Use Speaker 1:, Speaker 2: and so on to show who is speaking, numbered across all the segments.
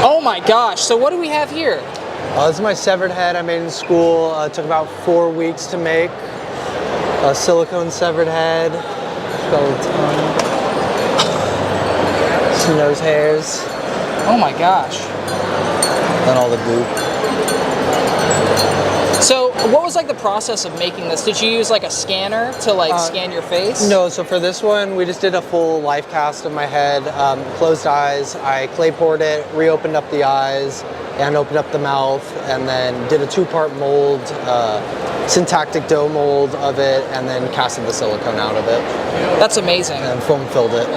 Speaker 1: Oh my gosh, so what do we have here?
Speaker 2: This is my severed head I made in school. It took about 4 weeks to make. A silicone severed head. Skeleton. Some nose hairs.
Speaker 1: Oh my gosh.
Speaker 2: Then all the goop.
Speaker 1: So what was like the process of making this? Did you use like a scanner to like scan your face?
Speaker 2: No, so for this one, we just did a full life cast of my head, closed eyes. I clay poured it, reopened up the eyes, and opened up the mouth, and then did a 2-part mold, syntactic dough mold of it, and then casted the silicone out of it.
Speaker 1: That's amazing.
Speaker 2: And foam filled it.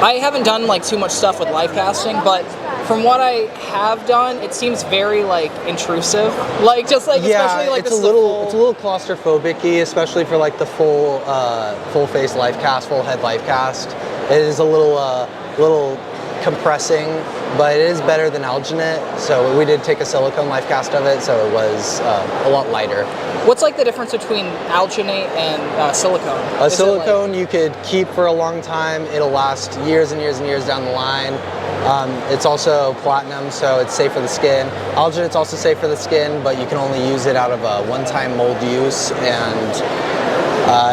Speaker 1: I haven't done like too much stuff with life casting, but from what I have done, it seems very like intrusive. Like just like especially like
Speaker 2: it's a little claustrophobic-y, especially for like the full face life cast, full head life cast. It is a little compressing, but it is better than alginate. So we did take a silicone life cast of it, so it was a lot lighter.
Speaker 1: What's like the difference between alginate and silicone?
Speaker 2: A silicone you could keep for a long time. It'll last years and years and years down the line. It's also platinum, so it's safe for the skin. Alginate's also safe for the skin, but you can only use it out of a one-time mold use, and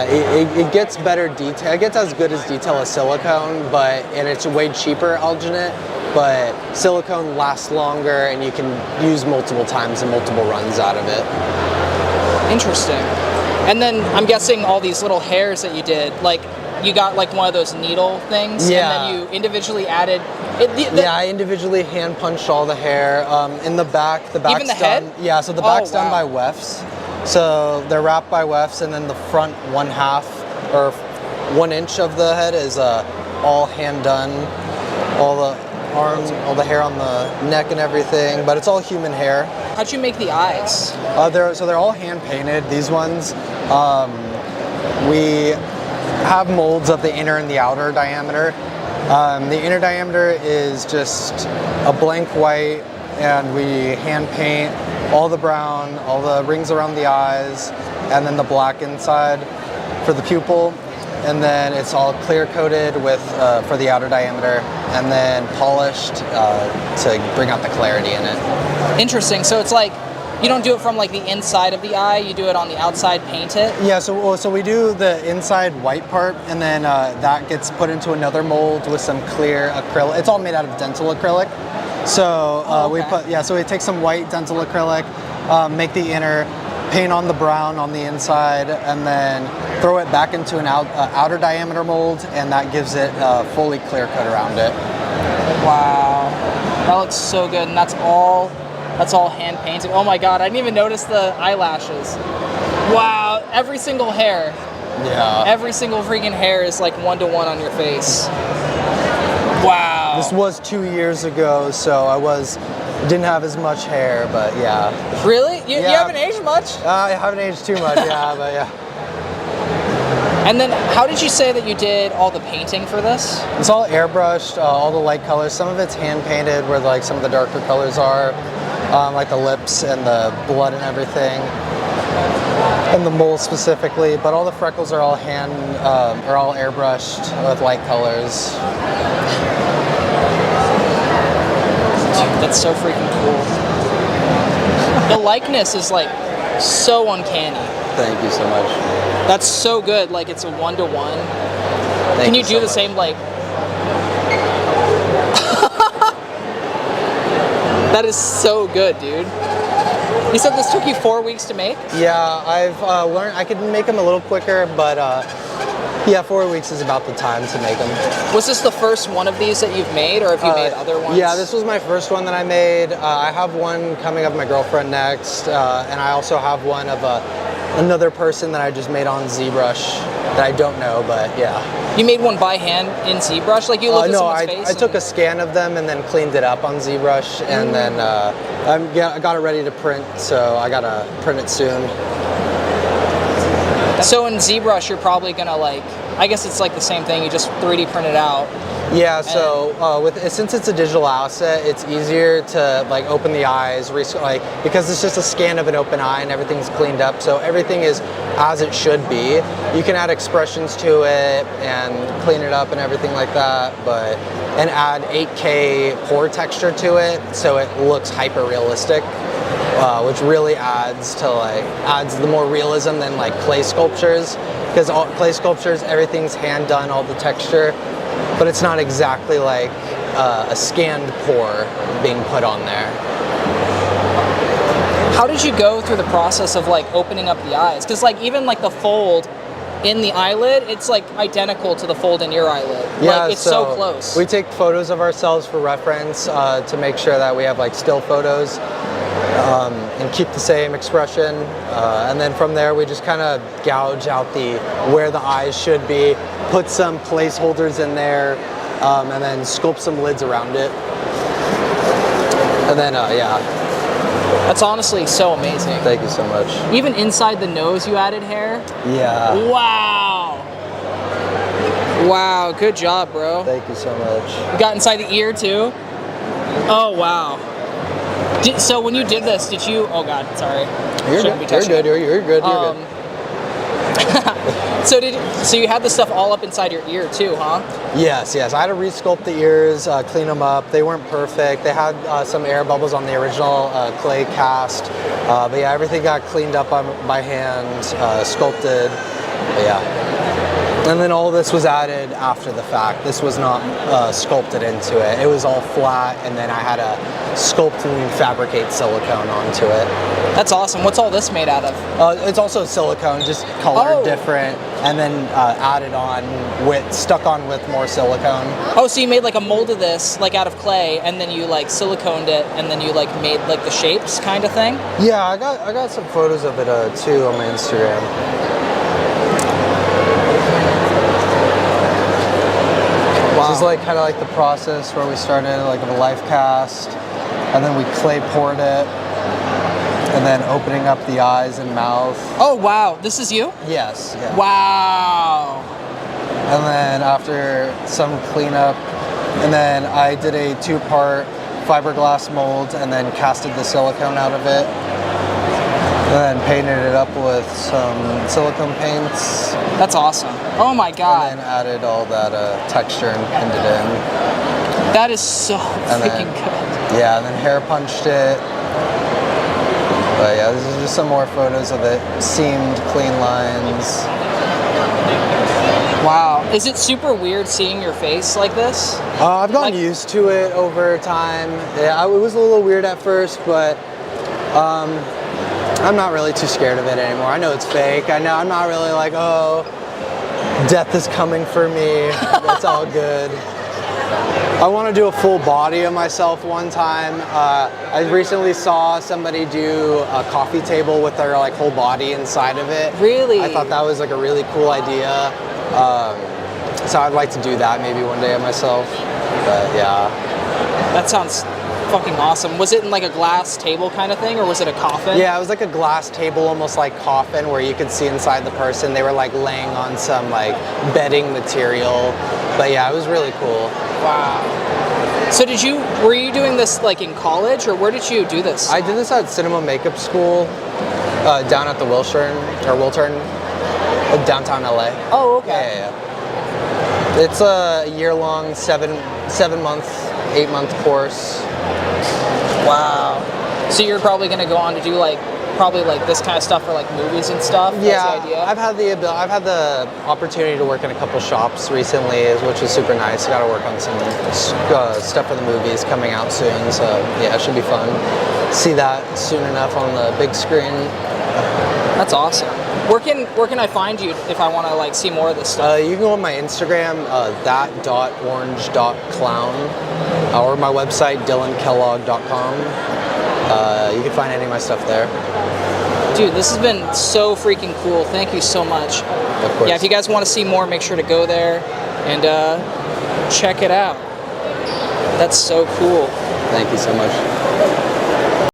Speaker 2: it gets better detail. It gets as good as detail as silicone, and it's way cheaper alginate. But silicone lasts longer, and you can use multiple times and multiple runs out of it.
Speaker 1: Interesting. And then I'm guessing all these little hairs that you did, like you got like one of those needle things,
Speaker 2: yeah.
Speaker 1: And then you individually added.
Speaker 2: Yeah, I individually hand punched all the hair in the back. The back's
Speaker 1: even the
Speaker 2: done.
Speaker 1: head?
Speaker 2: Yeah, so the back's done by wefts. So they're wrapped by wefts, and then the front 1/2 or 1 inch of the head is all hand done. All the arms, all the hair on the neck and everything, but it's all human hair.
Speaker 1: How'd you make the eyes?
Speaker 2: They're all hand painted. These ones, we have molds of the inner and the outer diameter. The inner diameter is just a blank white, and we hand paint all the brown, all the rings around the eyes, and then the black inside for the pupil. And then it's all clear coated with for the outer diameter, and then polished to bring out the clarity in it.
Speaker 1: Interesting. So it's like you don't do it from like the inside of the eye; you do it on the outside, paint it.
Speaker 2: Yeah. So we do the inside white part, and then that gets put into another mold with some clear acrylic. It's all made out of dental acrylic. So
Speaker 1: okay.
Speaker 2: So we take some white dental acrylic, make the inner, paint on the brown on the inside, and then throw it back into an outer diameter mold, and that gives it a fully clear coat around it.
Speaker 1: Wow, that looks so good, and that's all hand painted. Oh my god, I didn't even notice the eyelashes. Wow, every single hair.
Speaker 2: Yeah.
Speaker 1: Every single freaking hair is like 1-to-1 on your face. Wow.
Speaker 2: This was 2 years ago, so didn't have as much hair, but yeah.
Speaker 1: Really? You haven't aged much?
Speaker 2: I haven't aged too much, yeah, but yeah.
Speaker 1: And then how did you say that you did all the painting for this?
Speaker 2: It's all airbrushed, all the light colors. Some of it's hand painted where like some of the darker colors are, like the lips and the blood and everything. And the mole specifically, but all the freckles are all all airbrushed with light colors.
Speaker 1: That's so freaking cool. The likeness is like so uncanny.
Speaker 2: Thank you so much.
Speaker 1: That's so good. Like it's a 1-to-1. Can you do the same like? That is so good, dude. You said this took you 4 weeks to make?
Speaker 2: Yeah, I've learned I could make them a little quicker, but yeah, 4 weeks is about the time to make them.
Speaker 1: Was this the first one of these that you've made, or have you made other ones?
Speaker 2: Yeah, this was my first one that I made. I have one coming up with my girlfriend next, and I also have one of another person that I just made on ZBrush that I don't know, but yeah.
Speaker 1: You made one by hand in ZBrush? Like you looked at someone's face?
Speaker 2: I took a scan of them and then cleaned it up on ZBrush, and then I got it ready to print, so I gotta print it soon.
Speaker 1: So in ZBrush, you're probably gonna like, I guess it's like the same thing, you just 3D print it out.
Speaker 2: Yeah, so since it's a digital asset, it's easier to like open the eyes, because it's just a scan of an open eye and everything's cleaned up. So everything is as it should be. You can add expressions to it and clean it up and everything like that, and add 8K pore texture to it, so it looks hyper realistic. Which really adds the more realism than like clay sculptures, because clay sculptures, everything's hand done, all the texture, but it's not exactly like a scanned pore being put on there.
Speaker 1: How did you go through the process of like opening up the eyes? Because like even like the fold in the eyelid, it's like identical to the fold in your eyelid.
Speaker 2: Yeah,
Speaker 1: like, it's so close.
Speaker 2: We take photos of ourselves for reference to make sure that we have like still photos. And keep the same expression, and then from there we just kind of gouge out where the eyes should be, put some placeholders in there, and then sculpt some lids around it, and then yeah.
Speaker 1: That's honestly so amazing.
Speaker 2: Thank you so much.
Speaker 1: Even inside the nose you added hair?
Speaker 2: Yeah.
Speaker 1: Wow. Wow, good job, bro.
Speaker 2: Thank you so much.
Speaker 1: You got inside the ear too? Oh, wow. So when you did this, did you? Oh God, sorry.
Speaker 2: You're good. You're good.
Speaker 1: So you had this stuff all up inside your ear too, huh?
Speaker 2: Yes. I had to resculpt the ears, clean them up. They weren't perfect. They had some air bubbles on the original clay cast, but yeah, everything got cleaned up by hand, sculpted. But yeah. And then all this was added after the fact. This was not sculpted into it. It was all flat, and then I had to sculpt and fabricate silicone onto it.
Speaker 1: That's awesome. What's all this made out of?
Speaker 2: It's also silicone, just colored different, and then added on stuck on with more silicone.
Speaker 1: Oh, so you made like a mold of this, like out of clay, and then you like siliconed it, and then you like made like the shapes kind of thing?
Speaker 2: Yeah, I got some photos of it too on my Instagram.
Speaker 1: Wow.
Speaker 2: This is like kind of like the process where we started like of a life cast, and then we clay poured it, and then opening up the eyes and mouth.
Speaker 1: Oh wow, this is you?
Speaker 2: Yes. Yeah.
Speaker 1: Wow.
Speaker 2: And then after some cleanup, and then I did a 2-part fiberglass mold, and then casted the silicone out of it, and then painted it up with some silicone paints.
Speaker 1: That's awesome. Oh my God.
Speaker 2: And then added all that texture and pinned it in.
Speaker 1: That is so freaking good.
Speaker 2: Yeah, and then hair punched it. But yeah, this is just some more photos of it. Seamed, clean lines.
Speaker 1: Wow. Is it super weird seeing your face like this?
Speaker 2: I've gotten used to it over time. Yeah, it was a little weird at first, but I'm not really too scared of it anymore. I know it's fake. I know I'm not really like, oh, death is coming for me. That's all good. I want to do a full body of myself one time. I recently saw somebody do a coffee table with their like whole body inside of it.
Speaker 1: Really?
Speaker 2: I thought that was like a really cool idea. So I'd like to do that maybe one day of myself. But yeah.
Speaker 1: That sounds fucking awesome. Was it in like a glass table kind of thing, or was it a coffin?
Speaker 2: Yeah, it was like a glass table, almost like coffin, where you could see inside the person. They were like laying on some like bedding material. But yeah, it was really cool.
Speaker 1: Wow. So were you doing this like in college, or where did you do this?
Speaker 2: I did this at cinema makeup school down at the Wiltern, downtown LA.
Speaker 1: Oh, okay.
Speaker 2: Yeah. It's a year-long, 7-month, 8-month course.
Speaker 1: Wow. So you're probably going to go on to do like this kind of stuff for like movies and stuff?
Speaker 2: Yeah,
Speaker 1: that's the idea?
Speaker 2: I've had the opportunity to work in a couple shops recently, which is super nice. I got to work on some stuff for the movies coming out soon, so yeah, it should be fun. See that soon enough on the big screen.
Speaker 1: That's awesome. Where can I find you if I want to like see more of this stuff?
Speaker 2: You can go on my Instagram, that.orange.clown, or my website, dylankellogg.com. You can find any of my stuff there.
Speaker 1: Dude, this has been so freaking cool. Thank you so much.
Speaker 2: Of course.
Speaker 1: Yeah, if you guys want to see more, make sure to go there and check it out. That's so cool.
Speaker 2: Thank you so much.